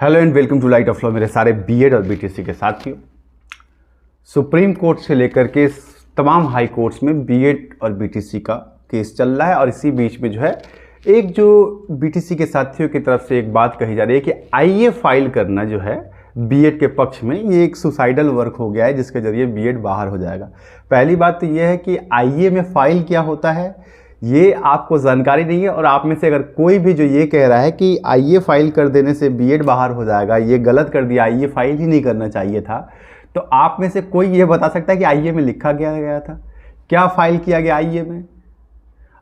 Hello and welcome to light of law मेरे सारे BEd और बीटीसी के साथियों। सुप्रीम कोर्ट से लेकर के तमाम हाई कोर्ट्स में बीएड और बीटीसी का केस चल रहा है और इसी बीच में जो है एक जो बीटीसी के साथियों की तरफ से एक बात कही जा रही है कि आईए फाइल करना जो है बीएड के पक्ष में ये एक सुसाइडल वर्क हो गया है जिसके जरिए बीएड बाहर हो जाएगा। पहली बात तो ये है कि आईए में फाइल क्या होता है ये आपको जानकारी नहीं है और आप में से अगर कोई भी जो ये कह रहा है कि आईए फाइल कर देने से बीएड बाहर हो जाएगा, ये गलत कर दिया, आईए फाइल ही नहीं करना चाहिए था, तो आप में से कोई ये बता सकता है कि आईए में लिखा गया था, क्या फाइल किया गया आईए में?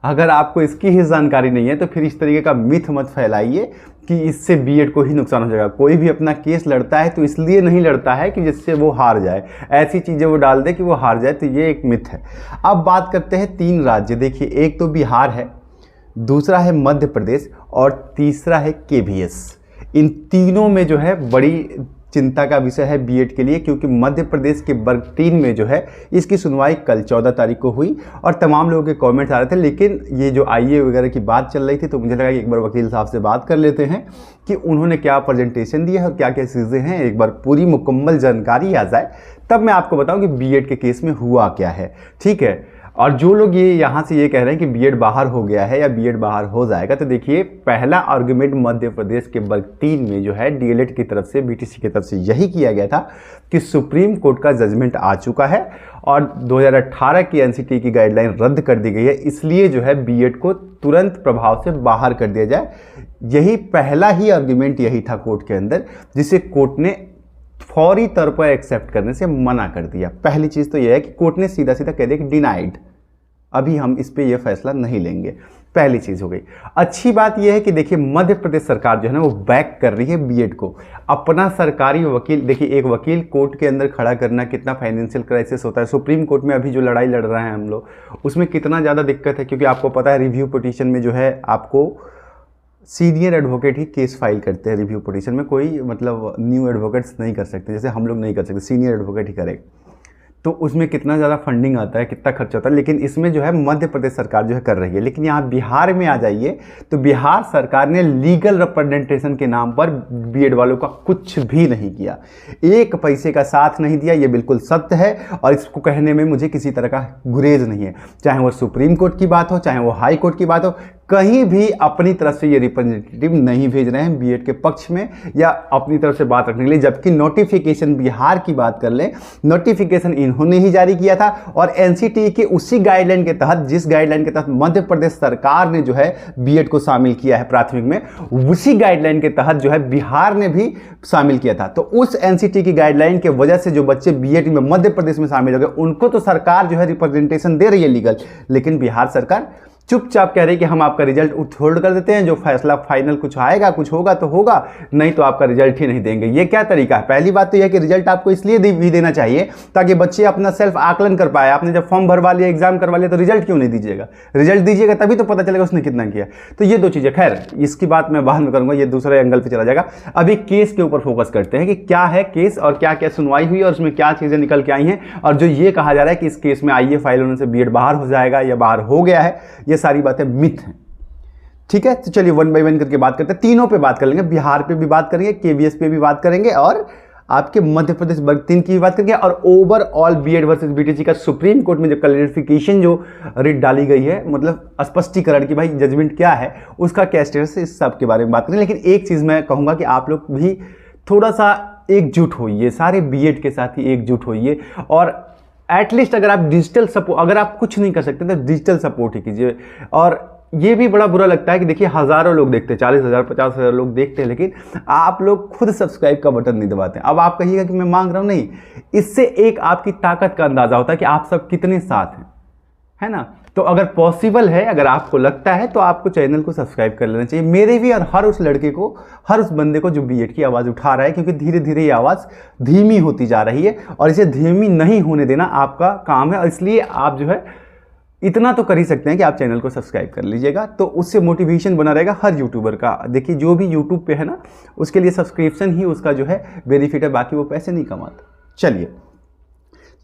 अगर आपको इसकी ही जानकारी नहीं है तो फिर इस तरीके का मिथ मत फैलाइए कि इससे बीएड को ही नुकसान हो जाएगा। कोई भी अपना केस लड़ता है तो इसलिए नहीं लड़ता है कि जिससे वो हार जाए, ऐसी चीज़ें वो डाल दे कि वो हार जाए, तो ये एक मिथ है। अब बात करते हैं 3 राज्य। देखिए, एक तो बिहार है, दूसरा है मध्य प्रदेश और तीसरा है केवीएस। इन तीनों में जो है बड़ी चिंता का विषय है बीएड के लिए, क्योंकि मध्य प्रदेश के वर्ग 3 में जो है इसकी सुनवाई कल 14 तारीख को हुई और तमाम लोगों के कमेंट्स आ रहे थे। लेकिन ये जो आईए वगैरह की बात चल रही थी तो मुझे लगा कि एक बार वकील साहब से बात कर लेते हैं कि उन्होंने क्या प्रेजेंटेशन दिया है और क्या क्या चीज़ें हैं, एक बार पूरी मुकम्मल जानकारी आ जाए तब मैं आपको बताऊं कि बीएड के केस में हुआ क्या है। ठीक है। और जो लोग ये यहाँ से ये कह रहे हैं कि बीएड बाहर हो गया है या बीएड बाहर हो जाएगा, तो देखिए, पहला आर्गुमेंट मध्य प्रदेश के वर्ग 3 में जो है डीएलएड की तरफ से, बीटीसी की तरफ से यही किया गया था कि सुप्रीम कोर्ट का जजमेंट आ चुका है और 2018 की एनसीटी की गाइडलाइन रद्द कर दी गई है, इसलिए जो है बीएड को तुरंत प्रभाव से बाहर कर दिया जाए। यही पहला ही आर्गुमेंट यही था कोर्ट के अंदर, जिसे कोर्ट ने फौरी तौर पर एक्सेप्ट करने से मना कर दिया। पहली चीज़ तो यह है कि कोर्ट ने सीधा सीधा कह दिया कि डिनाइड, अभी हम इस पे ये फैसला नहीं लेंगे। पहली चीज़ हो गई। अच्छी बात यह है कि देखिए, मध्य प्रदेश सरकार जो है ना वो बैक कर रही है बीएड को। अपना सरकारी वकील, देखिए, एक वकील कोर्ट के अंदर खड़ा करना कितना फाइनेंशियल क्राइसिस होता है। सुप्रीम कोर्ट में अभी जो लड़ाई लड़ रहे हैं हम लोग, उसमें कितना ज़्यादा दिक्कत है, क्योंकि आपको पता है रिव्यू पिटीशन में जो है आपको सीनियर एडवोकेट ही केस फाइल करते हैं। रिव्यू पिटीशन में कोई मतलब न्यू एडवोकेट्स नहीं कर सकते, जैसे हम लोग नहीं कर सकते, सीनियर एडवोकेट ही करे। तो उसमें कितना ज़्यादा फंडिंग आता है, कितना खर्च होता है, लेकिन इसमें जो है मध्य प्रदेश सरकार जो है कर रही है। लेकिन यहाँ बिहार में आ जाइए तो बिहार सरकार ने लीगल रिप्रेजेंटेशन के नाम पर बीएड वालों का कुछ भी नहीं किया, एक पैसे का साथ नहीं दिया। ये बिल्कुल सत्य है और इसको कहने में मुझे किसी तरह का गुरेज नहीं है। चाहे वो सुप्रीम कोर्ट की बात हो, चाहे वो हाई कोर्ट की बात हो, कहीं भी अपनी तरफ से ये रिप्रेजेंटेटिव नहीं भेज रहे हैं बीएड के पक्ष में या अपनी तरफ से बात रखने के लिए। जबकि नोटिफिकेशन बिहार की बात कर लें, नोटिफिकेशन इन्होंने ही जारी किया था और एनसीटी के उसी गाइडलाइन के तहत, जिस गाइडलाइन के तहत मध्य प्रदेश सरकार ने जो है बीएड को शामिल किया है प्राथमिक में, उसी गाइडलाइन के तहत जो है बिहार ने भी शामिल किया था। तो उस एनसीटी की गाइडलाइन के वजह से जो बच्चे बीएड में मध्य प्रदेश में शामिल हो गए, उनको तो सरकार जो है रिप्रेजेंटेशन दे रही है लीगल, लेकिन बिहार सरकार चुपचाप कह रही कि हम आपका रिजल्ट होल्ड कर देते हैं, जो फैसला फाइनल कुछ आएगा, कुछ होगा तो होगा, नहीं तो आपका रिजल्ट ही नहीं देंगे। ये क्या तरीका है? पहली बात तो यह कि रिजल्ट आपको इसलिए भी देना चाहिए ताकि बच्चे अपना सेल्फ आकलन कर पाए। आपने जब फॉर्म भरवा लिया, एग्जाम करवा लिया, तो रिजल्ट क्यों नहीं दीजिएगा? रिजल्ट दीजिएगा तभी तो पता चलेगा उसने कितना किया। तो ये 2 चीज़ें, खैर इसकी बात मैं बाद में करूँगा, ये दूसरे एंगल पर चला जाएगा। अभी केस के ऊपर फोकस करते हैं कि क्या है केस और क्या क्या सुनवाई हुई और उसमें क्या चीज़ें निकल के आई हैं। और जो ये कहा जा रहा है कि इस केस में आईए फाइल होने से बीएड बाहर हो जाएगा या बाहर हो गया है, ये सारी बातें मिथ हैं। ठीक है, तो चलिए 1 बाय 1 करके बात करते हैं। तीनों पे बात कर लेंगे, बिहार पे भी बात करेंगे, केवीएस पे भी बात करेंगे और आपके मध्य प्रदेश वर्ग 3 की भी बात करेंगे और ओवरऑल बीएड वर्सेस बीटीसी का सुप्रीम कोर्ट में जो क्लैरिफिकेशन जो रिट डाली गई है, मतलब स्पष्टीकरण की भाई जजमेंट क्या है, उसका क्या स्टेटस है, इस सब के बारे में बात करें। लेकिन एक चीज़ मैं कहूँगा कि आप लोग भी थोड़ा सा एकजुट होइए, सारे बीएड के साथ ही एकजुट होइए और एटलीस्ट अगर आप डिजिटल सपोर्ट, अगर आप कुछ नहीं कर सकते तो डिजिटल सपोर्ट ही कीजिए। और ये भी बड़ा बुरा लगता है कि देखिए, हज़ारों लोग देखते हैं, 40,000 50,000 लोग देखते हैं, लेकिन आप लोग खुद सब्सक्राइब का बटन नहीं दबाते। अब आप कहिएगा कि मैं मांग रहा हूँ, नहीं, इससे एक आपकी ताकत का अंदाज़ा होता है कि आप सब कितने साथ हैं, है ना। तो अगर पॉसिबल है, अगर आपको लगता है, तो आपको चैनल को सब्सक्राइब कर लेना चाहिए, मेरे भी और हर उस लड़के को, हर उस बंदे को जो बीएड की आवाज़ उठा रहा है, क्योंकि धीरे धीरे ये आवाज़ धीमी होती जा रही है और इसे धीमी नहीं होने देना आपका काम है। और इसलिए आप जो है इतना तो कर ही सकते हैं कि आप चैनल को सब्सक्राइब कर लीजिएगा, तो उससे मोटिवेशन बना रहेगा हर यूट्यूबर का। देखिए, जो भी यूट्यूब पे है ना, उसके लिए सब्सक्रिप्शन ही उसका जो है बेनिफिट है, बाकी वो पैसे नहीं कमाता। चलिए,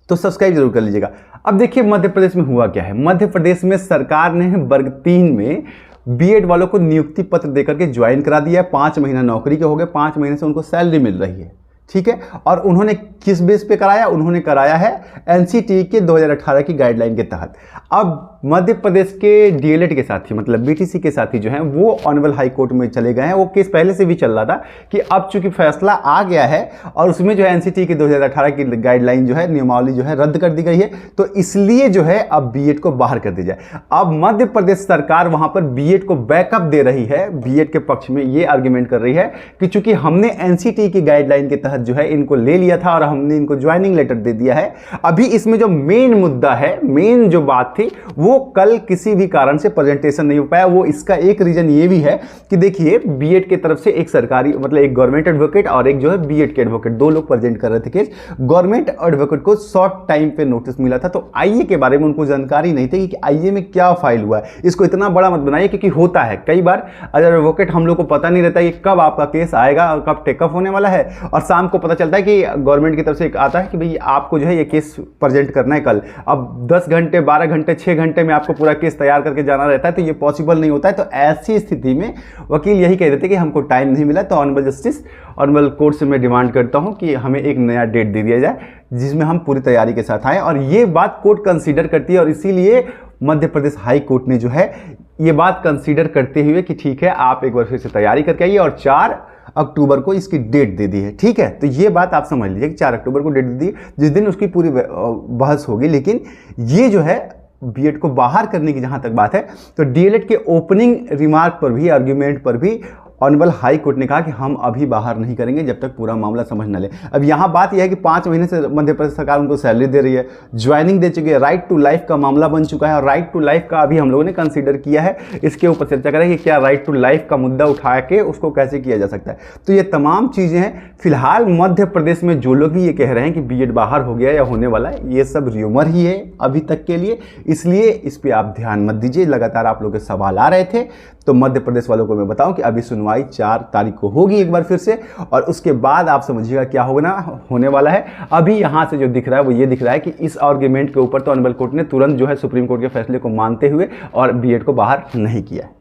तो सब्सक्राइब जरूर कर लीजिएगा। अब देखिए, मध्य प्रदेश में हुआ क्या है। मध्य प्रदेश में सरकार ने वर्ग 3 में बीएड वालों को नियुक्ति पत्र देकर के ज्वाइन करा दिया है। 5 महीना नौकरी के हो गए, 5 महीने से उनको सैलरी मिल रही है, ठीक है। और उन्होंने किस बेस पे कराया? उन्होंने कराया है एनसीटी के 2018 की गाइडलाइन के तहत। अब मध्य प्रदेश के डीएलएड के साथी, मतलब बीटीसी के साथी जो हैं, वो ऑनरेबल हाई कोर्ट में चले गए हैं। वो केस पहले से भी चल रहा था कि अब चूंकि फैसला आ गया है और उसमें जो है एनसीटी की 2018 की गाइडलाइन जो है, नियमावली जो है रद्द कर दी गई है, तो इसलिए जो है अब बीएड को बाहर कर दी जाए। अब मध्य प्रदेश सरकार वहां पर बीएड को बैकअप दे रही है, बीएड के पक्ष में ये आर्ग्यूमेंट कर रही है कि चूंकि हमने एनसीटी की गाइडलाइन के तहत जो है इनको ले लिया था और हमने इनको ज्वाइनिंग लेटर दे दिया है, अभी इसमें जो मेन मुद्दा है, मेन जो बात थी, वो कल किसी भी कारण से प्रेजेंटेशन नहीं हो पाया। वो इसका एक रीजन ये भी है कि देखिए बीएड की तरफ से एक सरकारी, मतलब एक गवर्नमेंट एडवोकेट और एक जो है बीएड के एडवोकेट, 2 लोग प्रेजेंट कर रहे थे केस। गवर्नमेंट एडवोकेट को शॉर्ट टाइम पे नोटिस मिला था, तो आईए के बारे में उनको जानकारी नहीं थी कि आईए में क्या फाइल हुआ है। इसको इतना बड़ा मत बनाइए, क्योंकि होता है कई बार अगर एडवोकेट हम लोग को पता नहीं रहता कि कब आपका केस आएगा और कब टेकअप होने वाला है, और शाम को पता चलता है कि गवर्नमेंट की तरफ से एक आता है कि भाई आपको जो है ये केस प्रेजेंट करना है कल। अब 10 घंटे, 12 घंटे, 6 घंटे में आपको पूरा केस तैयार करके जाना रहता है, तो ये पॉसिबल नहीं होता है। तो ऐसी स्थिति में वकील यही कह देते कि हमको टाइम नहीं मिला, तो ऑनरेबल जस्टिस, ऑनरेबल कोर्ट से मैं डिमांड करता हूं कि हमें एक नया डेट दे दिया जाए जिसमें हम पूरी तैयारी के साथ आए। और ये बात कोर्ट कंसीडर करती है, और इसीलिए मध्य प्रदेश हाई कोर्ट ने जो है ये बात कंसीडर करते हुए कि ठीक है आप एक बार फिर से तैयारी करके आइए, और 4 अक्टूबर को इसकी डेट दे दी है, ठीक है। तो ये बात आप समझ लीजिए कि 4 अक्टूबर को डेट दे दी, जिस दिन उसकी पूरी बहस होगी। लेकिन ये जो है बीएड को बाहर करने की जहां तक बात है, तो डीएलएड के ओपनिंग रिमार्क पर भी, आर्ग्यूमेंट पर भी ऑनरेबल हाई कोर्ट ने कहा कि हम अभी बाहर नहीं करेंगे जब तक पूरा मामला समझ न ले। अब यहाँ बात यह है कि 5 महीने से मध्य प्रदेश सरकार उनको सैलरी दे रही है, ज्वाइनिंग दे चुकी है, राइट टू लाइफ का मामला बन चुका है, और राइट टू लाइफ का अभी हम लोगों ने कंसीडर किया है। इसके ऊपर चर्चा करें कि क्या राइट टू लाइफ का मुद्दा उठा के उसको कैसे किया जा सकता है। तो ये तमाम चीज़ें हैं। फिलहाल मध्य प्रदेश में जो लोग भी ये कह रहे हैं कि बीएड बाहर हो गया या होने वाला है, ये सब र्यूमर ही है अभी तक के लिए, इसलिए इस पर आप ध्यान मत दीजिए। लगातार आप लोगों के सवाल आ रहे थे, तो मध्य प्रदेश वालों को मैं बताऊं कि अभी सुनवाई 4 तारीख को होगी एक बार फिर से, और उसके बाद आप समझिएगा क्या होने वाला है। अभी यहां से जो दिख रहा है वो ये दिख रहा है कि इस आर्ग्यूमेंट के ऊपर तो ऑनरेबल कोर्ट ने तुरंत जो है सुप्रीम कोर्ट के फैसले को मानते हुए और बीएड को बाहर नहीं किया है।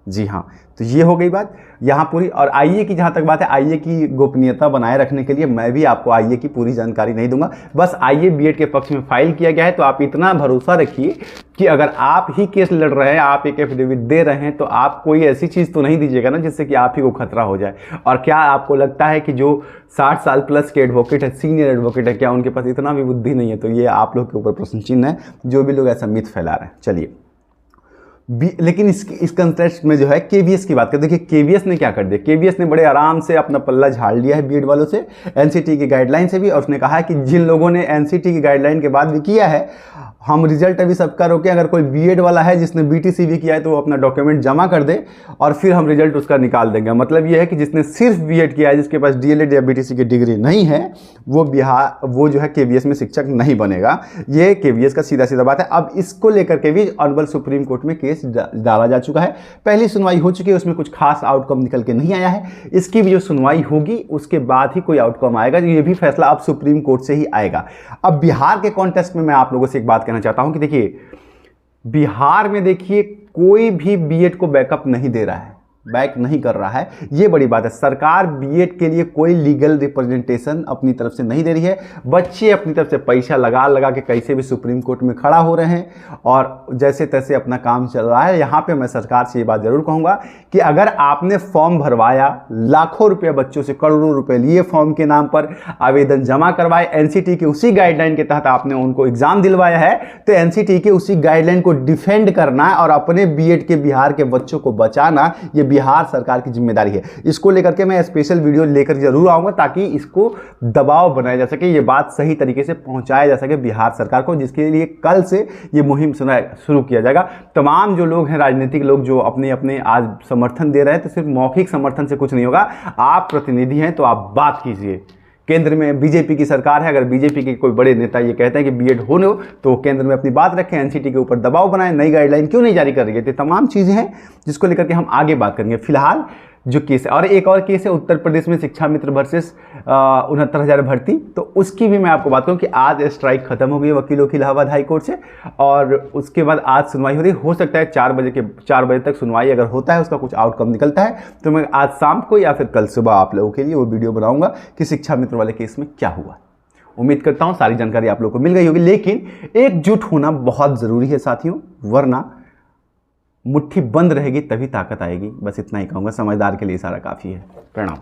जी हाँ, तो ये हो गई बात यहाँ पूरी। और आईए की जहाँ तक बात है, आईए की गोपनीयता बनाए रखने के लिए मैं भी आपको आईए की पूरी जानकारी नहीं दूंगा। बस आईए बीएड के पक्ष में फाइल किया गया है, तो आप इतना भरोसा रखिए कि अगर आप ही केस लड़ रहे हैं, आप एक एफिडेविट दे रहे हैं, तो आप कोई ऐसी चीज़ तो नहीं दीजिएगा ना जिससे कि आप ही को खतरा हो जाए। और क्या आपको लगता है कि जो 60 साल प्लस के एडवोकेट है, सीनियर एडवोकेट है, क्या उनके पास इतना भी बुद्धि नहीं है? तो ये आप लोग के ऊपर प्रश्न चिन्ह है, जो भी लोग ऐसा मिथ फैला रहे हैं। चलिए, लेकिन इस कंटेक्स्ट में जो है केवीएस की बात करते हैं। देखिए केवीएस ने क्या कर दिया, केवीएस ने बड़े आराम से अपना पल्ला झाड़ लिया है बीएड वालों से, एनसीटी की गाइडलाइन से भी, और उसने कहा है कि जिन लोगों ने एनसीटी की गाइडलाइन के बाद भी किया है, हम रिजल्ट अभी सबका रोके, अगर कोई बीएड वाला है जिसने बीटीसी भी किया है तो वो अपना डॉक्यूमेंट जमा कर दे और फिर हम रिजल्ट उसका निकाल देंगे। मतलब ये है कि जिसने सिर्फ बीएड किया है, जिसके पास डीएलएड या बीटीसी की डिग्री नहीं है, वो जो है केवीएस में शिक्षक नहीं बनेगा। ये केवीएस का सीधा बात है। अब इसको लेकर के भी ऑनरेबल सुप्रीम कोर्ट में केस डाला जा चुका है, पहली सुनवाई हो चुकी है, उसमें कुछ खास आउटकम निकल के नहीं आया है। इसकी भी जो सुनवाई होगी उसके बाद ही कोई आउटकम आएगा, ये भी फैसला अब सुप्रीम कोर्ट से ही आएगा। अब बिहार के कॉन्टेक्स्ट में मैं आप लोगों से एक बात कहना चाहता हूं कि देखिए बिहार में देखिए कोई भी बीएड को बैकअप नहीं दे रहा है, बैक नहीं कर रहा है, ये बड़ी बात है। सरकार बीएड के लिए कोई लीगल रिप्रेजेंटेशन अपनी तरफ से नहीं दे रही है। बच्चे अपनी तरफ से पैसा लगा के कैसे भी सुप्रीम कोर्ट में खड़ा हो रहे हैं और जैसे तैसे अपना काम चल रहा है। यहाँ पे मैं सरकार से ये बात जरूर कहूँगा कि अगर आपने फॉर्म भरवाया, लाखों रुपये बच्चों से, करोड़ों रुपये लिए फॉर्म के नाम पर, आवेदन जमा करवाए, एनसीटी के उसी गाइडलाइन के तहत आपने उनको एग्जाम दिलवाया है, तो एनसीटी के उसी गाइडलाइन को डिफेंड करना और अपने बीएड के बिहार के बच्चों को बचाना, ये बिहार सरकार की जिम्मेदारी है। इसको लेकर के मैं स्पेशल वीडियो लेकर जरूर आऊंगा ताकि इसको दबाव बनाया जा सके, ये बात सही तरीके से पहुंचाया जा सके बिहार सरकार को, जिसके लिए कल से ये मुहिम शुरू किया जाएगा। तमाम जो लोग हैं, राजनीतिक लोग जो अपने अपने आज समर्थन दे रहे हैं, तो सिर्फ मौखिक समर्थन से कुछ नहीं होगा। आप प्रतिनिधि हैं तो आप बात कीजिए। केंद्र में बीजेपी की सरकार है, अगर बीजेपी के कोई बड़े नेता ये कहते हैं कि बीएड होने हो, तो केंद्र में अपनी बात रखें, एनसीटी के ऊपर दबाव बनाएं, नई गाइडलाइन क्यों नहीं जारी कर रही है। तो तमाम चीज़ें हैं जिसको लेकर के हम आगे बात करेंगे। फिलहाल जो केस है। और एक और केस है उत्तर प्रदेश में शिक्षा मित्र वर्सेस 69,000 भर्ती, तो उसकी भी मैं आपको बात करूं कि आज स्ट्राइक खत्म हो गई वकीलों की इलाहाबाद हाई कोर्ट से, और उसके बाद आज सुनवाई हो रही है। हो सकता है 4 बजे तक सुनवाई अगर होता है, उसका कुछ आउटकम निकलता है, तो मैं आज शाम को या फिर कल सुबह आप लोगों के लिए वो वीडियो बनाऊंगा कि शिक्षा मित्र वाले केस में क्या हुआ। उम्मीद करता हूं सारी जानकारी आप लोगों को मिल गई होगी, लेकिन एकजुट होना बहुत ज़रूरी है साथियों, वरना मुट्ठी बंद रहेगी तभी ताकत आएगी। बस इतना ही कहूँगा, समझदार के लिए सारा काफ़ी है। प्रणाम।